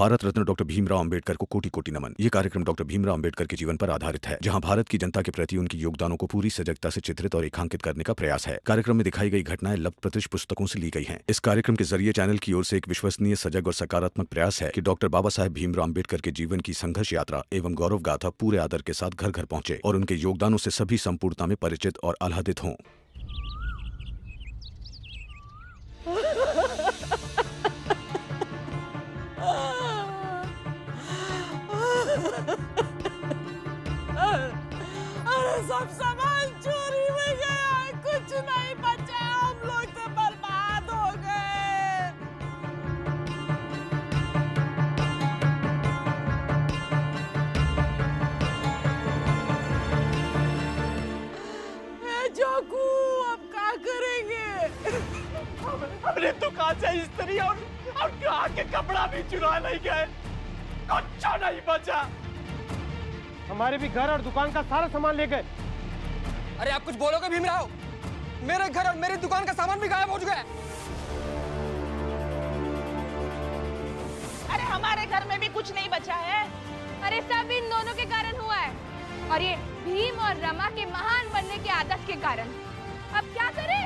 Bharat Ratna doctor Bhimrao Ambedkar को कोटि कोटि नमन। ये कार्यक्रम डॉक्टर भीमराव अंबेडकर के जीवन पर आधारित है, जहां भारत की जनता के प्रति उनके योगदानों को पूरी सजगता से चित्रित और रेखांकित करने का प्रयास है। कार्यक्रम में दिखाई गई घटनाएं लब्ध पुस्तकों से ली गई हैं। इस कार्यक्रम के जरिए चैनल की ओर से एक विश्वसनीय, सजग और सकारात्मक प्रयास है कि डॉक्टर बाबा साहेब भीमराव अंबेडकर के जीवन की संघर्ष यात्रा एवं गौरव गाथा पूरे आदर के साथ घर घर पहुंचे और उनके योगदानों से सभी संपूर्णता में परिचित और आह्लादित हों। सब सामान चोरी में गया, कुछ नहीं बचा, हम लोग तो बर्बाद हो गए। जोकू, अब क्या करेंगे? हमने दुकान से इस्त्री और कहा के कपड़ा भी चुरा नहीं गए, कुछ नहीं बचा। हमारे भी घर और दुकान का सारा सामान ले गए। अरे आप कुछ बोलोगे भीमराव? मेरे घर और मेरी दुकान का सामान भी गायब हो चुका है। अरे हमारे घर में भी कुछ नहीं बचा है। अरे सब इन दोनों के कारण हुआ है, और ये भीम और रमा के महान बनने के आदत के कारण। अब क्या करें?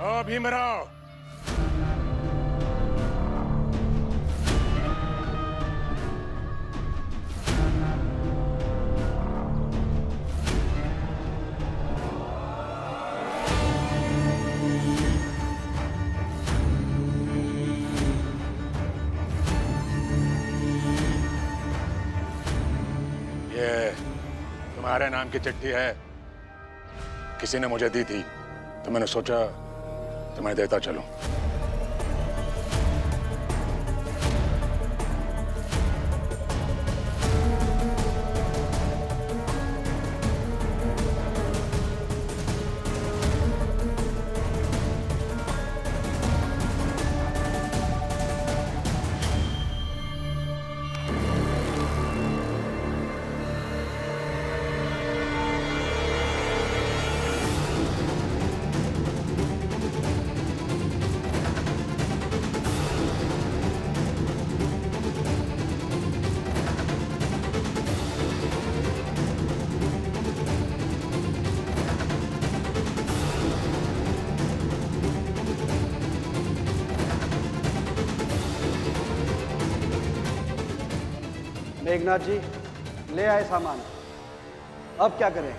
ओ भीमराव, तुम्हारे नाम की चिट्ठी है, किसी ने मुझे दी थी तो मैंने सोचा तुम्हें देता चलूं। मेघनाथ जी ले आए सामान, अब क्या करें?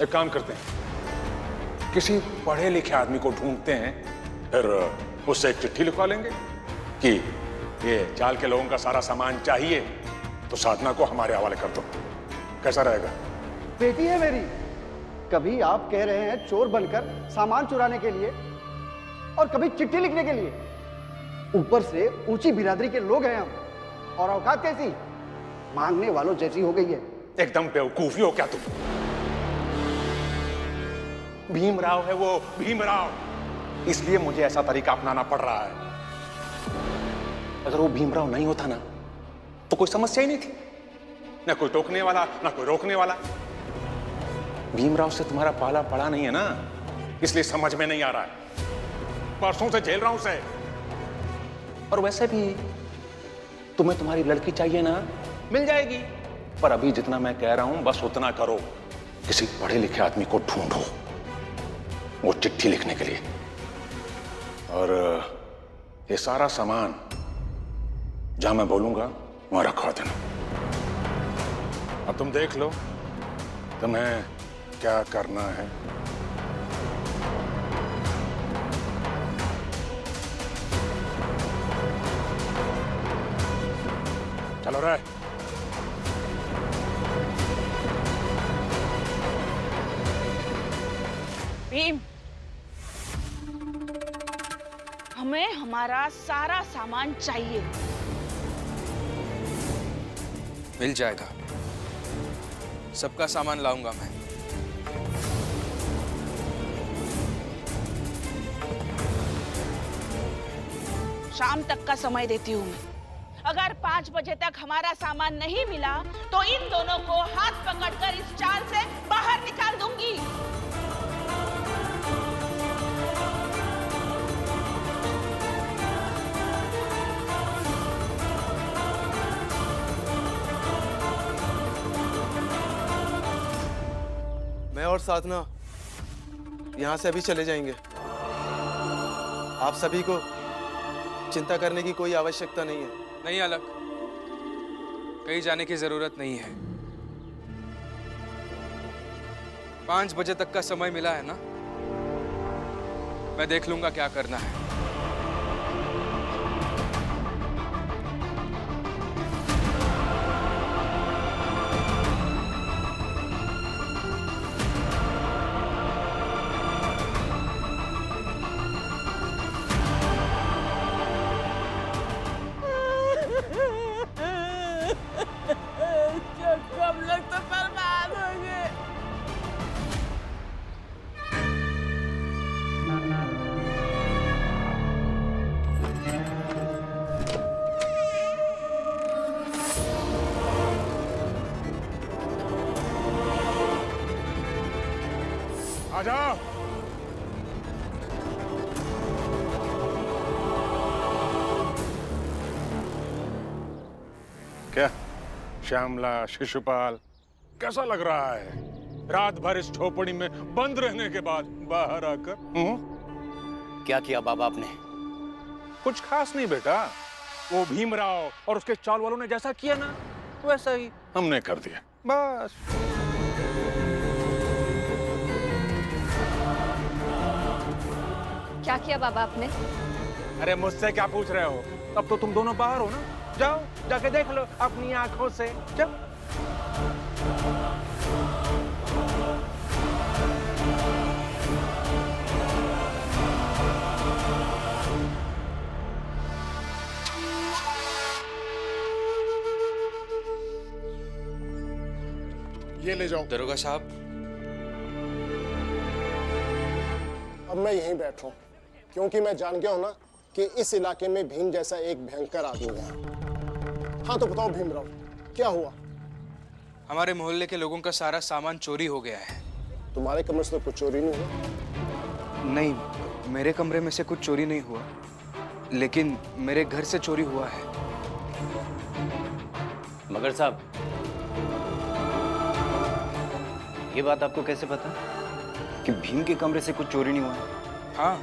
एक काम करते हैं, किसी पढ़े लिखे आदमी को ढूंढते हैं, फिर उससे एक चिट्ठी लिखवा लेंगे कि ये चाल के लोगों का सारा सामान चाहिए तो साधना को हमारे हवाले कर दो। कैसा रहेगा? बेटी है मेरी, कभी आप कह रहे हैं चोर बनकर सामान चुराने के लिए और कभी चिट्ठी लिखने के लिए। ऊपर से ऊंची बिरादरी के लोग हैं हम, और औकात कैसी, मांगने वालों जैसी हो गई है। एकदम बेवकूफी हो क्या तुम? भीमराव है वो, भीमराव, इसलिए मुझे ऐसा तरीका अपनाना पड़ रहा है। अगर वो भीमराव नहीं होता ना तो कोई समस्या ही नहीं थी, ना कोई टोकने वाला ना कोई रोकने वाला। भीमराव से तुम्हारा पाला पड़ा नहीं है ना, इसलिए समझ में नहीं आ रहा है। परसों से झेल रहा हूं उसे। और वैसे भी तुम्हें तुम्हारी लड़की चाहिए ना, मिल जाएगी। पर अभी जितना मैं कह रहा हूं बस उतना करो, किसी पढ़े लिखे आदमी को ढूंढो वो चिट्ठी लिखने के लिए, और ये सारा सामान जहां मैं बोलूंगा वहां रखवा देना। अब तुम देख लो तुम्हें क्या करना है। चलो रे। भीम, हमें हमारा सारा सामान चाहिए। मिल जाएगा, सबका सामान लाऊंगा मैं। शाम तक का समय देती हूँ मैं। अगर 5 बजे तक हमारा सामान नहीं मिला तो इन दोनों को हाथ पकड़कर इस चाल से बाहर निकाल दूंगी। और साधना यहाँ से अभी चले जाएंगे। आप सभी को चिंता करने की कोई आवश्यकता नहीं है। नहीं अलग, कहीं जाने की जरूरत नहीं है। 5 बजे तक का समय मिला है ना, मैं देख लूंगा क्या करना है। कब लग तो बर्बाद होंगे। आ जाओ। क्या श्यामला, शिशुपाल, कैसा लग रहा है रात भर इस झोपड़ी में बंद रहने के बाद बाहर आकर? क्या किया बाबा आपने? कुछ खास नहीं बेटा, वो भीमराव और उसके चाल वालों ने जैसा किया ना वैसा ही हमने कर दिया, बस। क्या किया बाबा आपने? अरे मुझसे क्या पूछ रहे हो? अब तो तुम दोनों बाहर हो ना, जाओ जाके देख लो अपनी आंखों से। जाओ। ये ले जाओ। दरोगा साहब, अब मैं यहीं बैठूं क्योंकि मैं जान गया हूं ना कि इस इलाके में भीम जैसा एक भयंकर आदमी है। हाँ तो बताओ भीमराव, क्या हुआ? हमारे मोहल्ले के लोगों का सारा सामान चोरी हो गया है। तुम्हारे कमरे से तो कुछ चोरी नहीं हुआ? नहीं, मेरे कमरे में से कुछ चोरी नहीं हुआ, लेकिन मेरे घर से चोरी हुआ है। मगर साहब, ये बात आपको कैसे पता कि भीम के कमरे से कुछ चोरी नहीं हुआ? हाँ,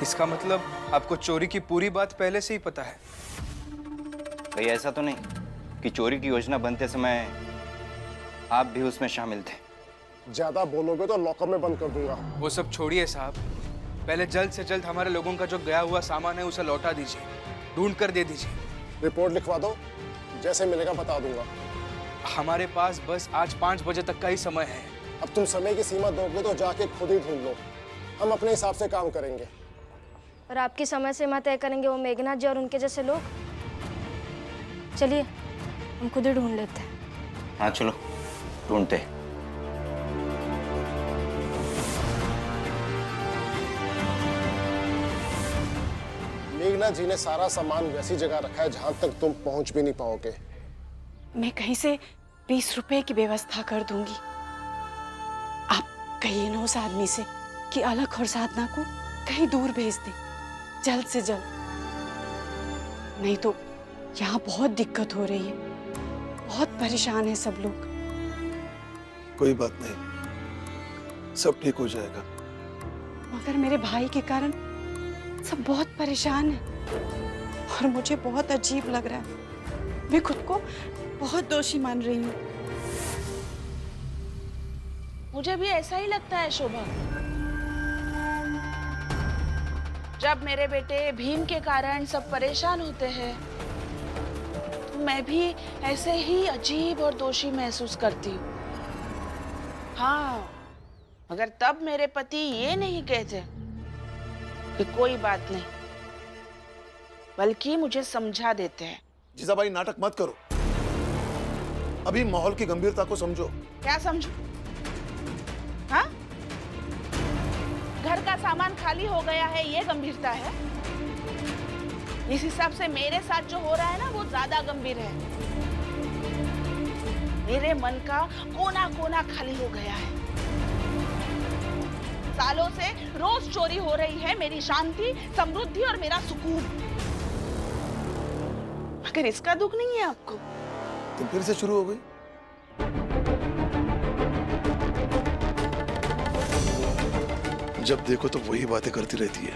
इसका मतलब आपको चोरी की पूरी बात पहले से ही पता है। कहीं ऐसा तो नहीं कि चोरी की योजना बनते समय आप भी उसमें शामिल थे? ज्यादा बोलोगे तो लॉकअप में बंद कर दूंगा। वो सब छोड़िए साहब, पहले जल्द से जल्द हमारे लोगों का जो गया हुआ सामान है उसे लौटा दीजिए, ढूंढ कर दे दीजिए। रिपोर्ट लिखवा दो, जैसे मिलेगा बता दूंगा। हमारे पास बस आज 5 बजे तक का ही समय है। अब तुम समय की सीमा दोगे तो जाके खुद ही ढूंढ लो, हम अपने हिसाब से काम करेंगे। और आपकी समय सीमा तय करेंगे वो मेघनाथ जी और उनके जैसे लोग। चलिए हम खुद ही ढूंढ लेते हैं। हाँ चलो ढूंढते। मेघनाथ जी ने सारा सामान वैसी जगह रखा है जहां तक तुम पहुंच भी नहीं पाओगे। मैं कहीं से 20 रुपए की व्यवस्था कर दूंगी। आप कहिए ना उस आदमी से कि अलग और साधना को कहीं दूर भेज दे, जल्द से जल्द। नहीं तो यहाँ बहुत दिक्कत हो रही है, बहुत परेशान है सब लोग। कोई बात नहीं, सब ठीक हो जाएगा। मगर मेरे भाई के कारण सब बहुत परेशान हैं और मुझे बहुत अजीब लग रहा है। मैं खुद को बहुत दोषी मान रही हूँ। मुझे भी ऐसा ही लगता है शोभा। जब मेरे बेटे भीम के कारण सब परेशान होते हैं तो मैं भी ऐसे ही अजीब और दोषी महसूस करती हूँ। हाँ, मगर तब मेरे पति ये नहीं कहते कि कोई बात नहीं, बल्कि मुझे समझा देते हैं। जीजाबाई नाटक मत करो, अभी माहौल की गंभीरता को समझो। क्या समझो? हाँ? घर का सामान खाली हो गया है, ये गंभीरता है? इस हिसाब से मेरे साथ जो हो रहा है ना वो ज्यादा गंभीर है। मेरे मन का कोना कोना खाली हो गया है। सालों से रोज चोरी हो रही है मेरी शांति, समृद्धि और मेरा सुकून। मगर इसका दुख नहीं है आपको? तो फिर से शुरू हो गई। जब देखो तो वही बातें करती रहती है।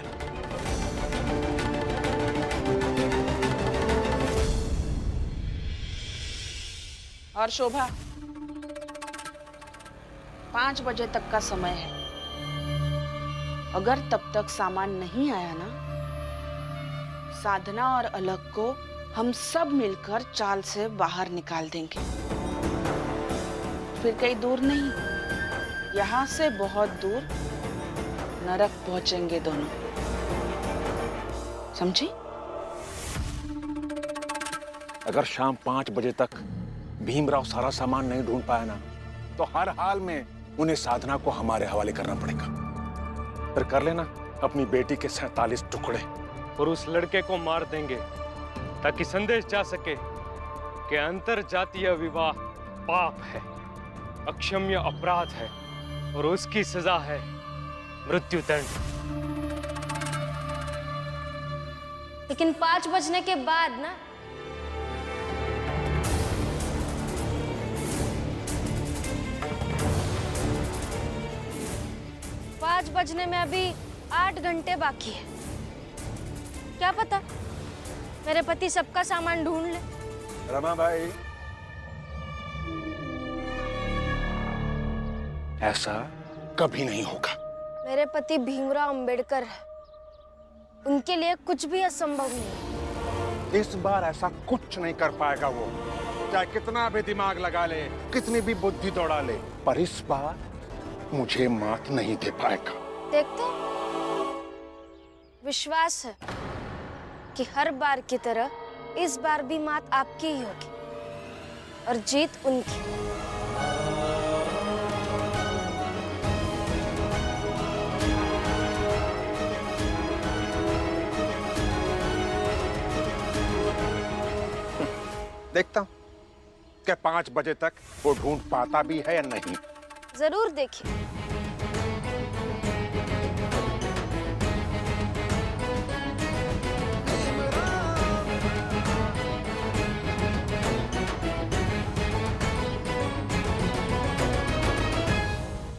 और शोभा, 5 बजे तक का समय है। अगर तब तक सामान नहीं आया ना, साधना और अलग को हम सब मिलकर चाल से बाहर निकाल देंगे। फिर कहीं दूर नहीं, यहाँ से बहुत दूर नरक पहुंचेंगे दोनों। समझी? अगर शाम 5 बजे तक भीमराव सारा सामान नहीं ढूंढ पाया ना, तो हर हाल में उन्हें साधना को हमारे हवाले करना पड़ेगा। फिर कर लेना अपनी बेटी के 47 टुकड़े। और उस लड़के को मार देंगे ताकि संदेश जा सके कि अंतर जातीय विवाह पाप है, अक्षम्य अपराध है और उसकी सजा है मृत्युदंड। लेकिन 5 बजने के बाद ना, पाँच बजने में अभी 8 घंटे बाकी है। क्या पता मेरे पति सबका सामान ढूंढ ले। रमा भाई, ऐसा कभी नहीं होगा। मेरे पति भीमराव अंबेडकर है, उनके लिए कुछ भी असंभव नहीं। इस बार ऐसा कुछ नहीं कर पाएगा वो, चाहे कितना भी दिमाग लगा ले, कितनी भी बुद्धि दौड़ा ले, पर इस बार मुझे मात नहीं दे पाएगा। देखते विश्वास है कि हर बार की तरह इस बार भी मात आपकी ही होगी और जीत उनकी। देखता हूँ क्या 5 बजे तक वो ढूंढ पाता भी है या नहीं। जरूर देखिए।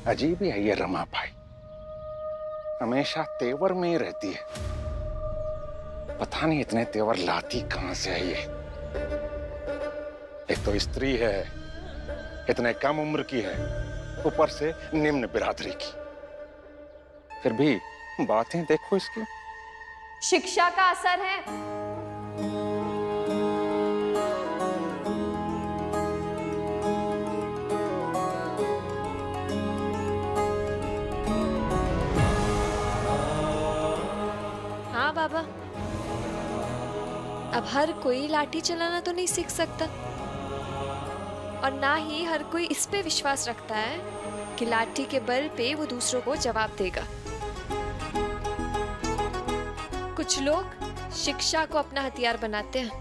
अजीब ही है ये रमा भाई, हमेशा तेवर में ही रहती है। पता नहीं इतने तेवर लाती कहां से है ये। एक तो स्त्री है, इतने कम उम्र की है, ऊपर से निम्न बिरादरी की। फिर भी बातें देखो इसकी। शिक्षा का असर है। हाँ बाबा, अब हर कोई लाठी चलाना तो नहीं सीख सकता और ना ही हर कोई इस पे विश्वास रखता है कि लाठी के बल पे वो दूसरों को जवाब देगा। कुछ लोग शिक्षा को अपना हथियार बनाते हैं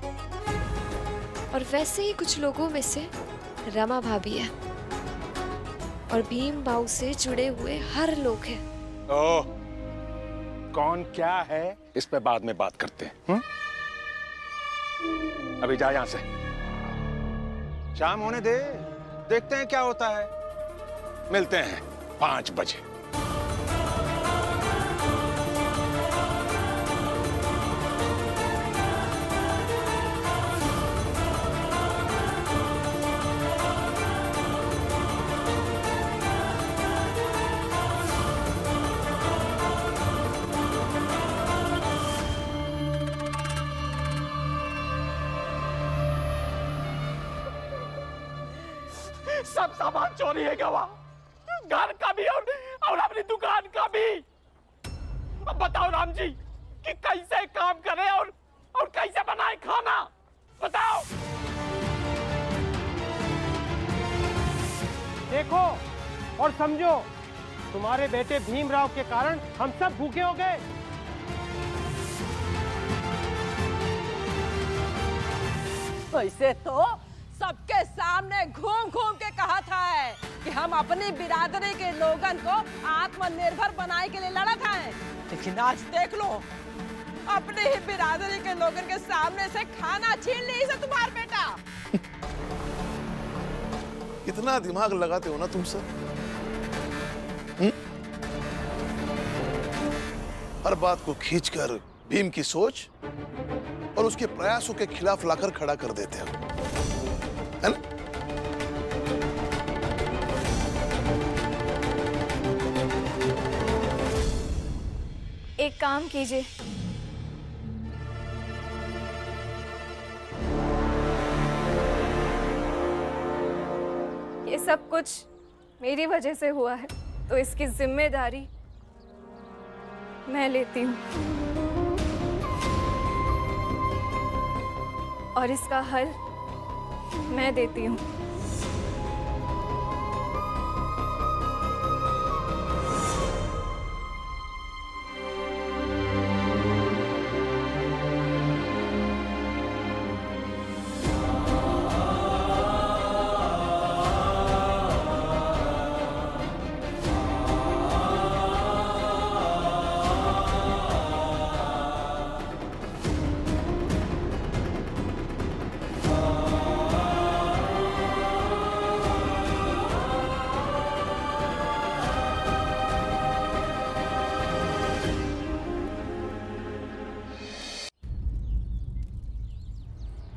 और वैसे ही कुछ लोगों में से रमा भाभी है और भीम बाऊ से जुड़े हुए हर लोग हैं। ओह, कौन क्या है इस पे बाद में बात करते हैं। अभी जा यहां से, शाम होने दे, देखते हैं क्या होता है। मिलते हैं 5 बजे। सब सामान चोरी है गवा, घर का भी और अपनी दुकान का भी। अब बताओ राम जी कि कैसे काम करें और कैसे बनाए खाना, बताओ। देखो और समझो, तुम्हारे बेटे भीमराव के कारण हम सब भूखे हो गए। वैसे तो सबके सामने घूम घूम के कहा था कि हम अपनी बिरादरी के लोगन को आत्मनिर्भर बनाने के लिए लड़ा था, लेकिन आज देख लो, अपने ही बिरादरी के लोगन के सामने से खाना छीन ली से तुम्हारा बेटा। इतना दिमाग लगाते हो ना तुम सब। हर बात को खींचकर भीम की सोच और उसके प्रयासों के खिलाफ लाकर खड़ा कर देते हैं, है ना? एक काम कीजिए, ये सब कुछ मेरी वजह से हुआ है, तो इसकी जिम्मेदारी मैं लेती हूँ और इसका हल मैं देती हूँ।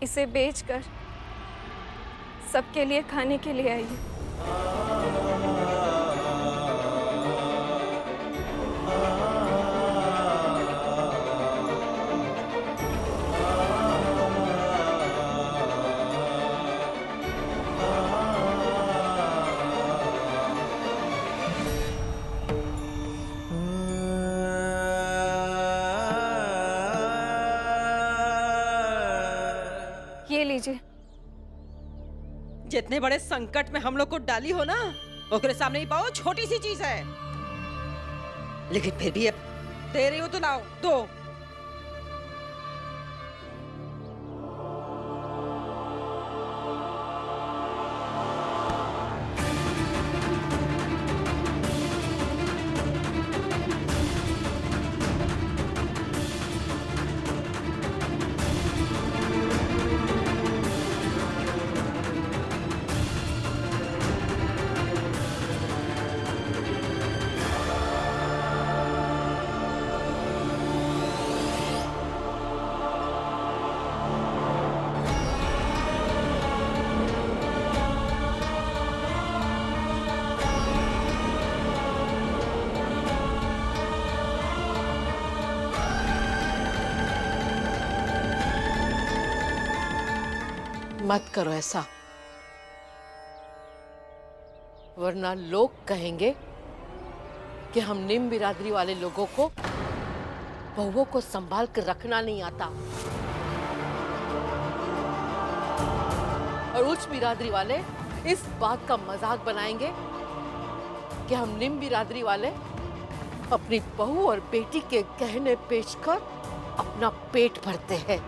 इसे बेचकर सबके लिए खाने के लिए आई है। ये लीजिए। जितने बड़े संकट में हम लोग को डाली हो ना, ओकरे सामने ही पाओ छोटी सी चीज है, लेकिन फिर भी अब दे रही हो तो लाओ दो। मत करो ऐसा, वरना लोग कहेंगे कि हम निम बिरादरी वाले लोगों को बहुओं को संभाल कर रखना नहीं आता, और उच्च बिरादरी वाले इस बात का मजाक बनाएंगे कि हम निम बिरादरी वाले अपनी बहू और बेटी के गहने बेचकर अपना पेट भरते हैं।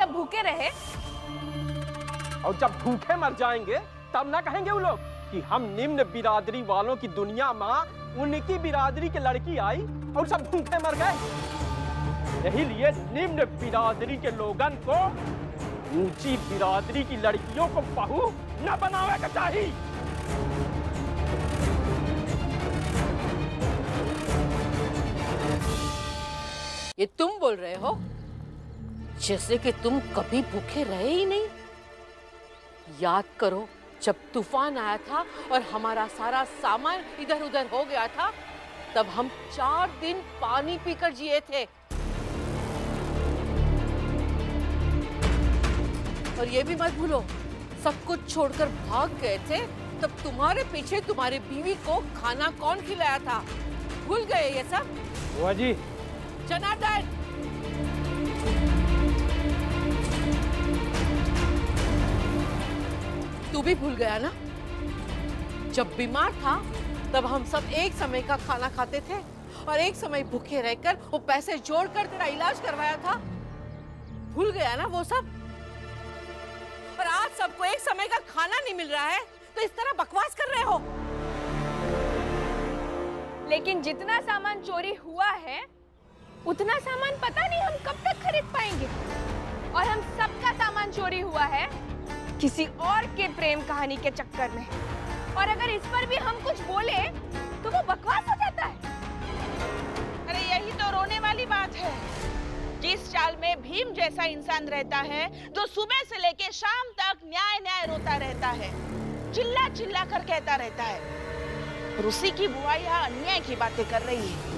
भूखे रहे और जब भूखे मर जाएंगे तब ना कहेंगे वो लोग कि हम निम्न बिरादरी वालों की दुनिया में उनकी बिरादरी की लड़की आई और सब भूखे मर गए। यही लिए निम्न बिरादरी के लोगन को ऊंची बिरादरी की लड़कियों को बहू न बनावे का चाहिए। ये तुम बोल रहे हो जैसे कि तुम कभी भूखे रहे ही नहीं। याद करो, जब तूफान आया था और हमारा सारा सामान इधर उधर हो गया था, तब हम 4 दिन पानी पीकर जिए थे। और ये भी मत भूलो, सब कुछ छोड़कर भाग गए थे, तब तुम्हारे पीछे तुम्हारी बीवी को खाना कौन खिलाया था? भूल गए ये सब? बुआ जी। जनार्दन, तू भी भूल गया ना? जब बीमार था तब हम सब एक समय का खाना खाते थे और एक समय भूखे रहकर वो पैसे जोड़कर तेरा इलाज करवाया था। भूल गया ना वो सब? और आज सबको एक समय का खाना नहीं मिल रहा है तो इस तरह बकवास कर रहे हो। लेकिन जितना सामान चोरी हुआ है उतना सामान पता नहीं हम कब तक खरीद पाएंगे। और हम सबका सामान चोरी हुआ है किसी और के प्रेम कहानी के चक्कर में। और अगर इस पर भी हम कुछ बोले तो वो बकवास हो जाता है। अरे यही तो रोने वाली बात है। जिस चाल में भीम जैसा इंसान रहता है, जो सुबह से लेके शाम तक न्याय न्याय रोता रहता है, चिल्ला चिल्ला कर कहता रहता है, और उसी की बुआ यहाँ अन्याय की बातें कर रही है।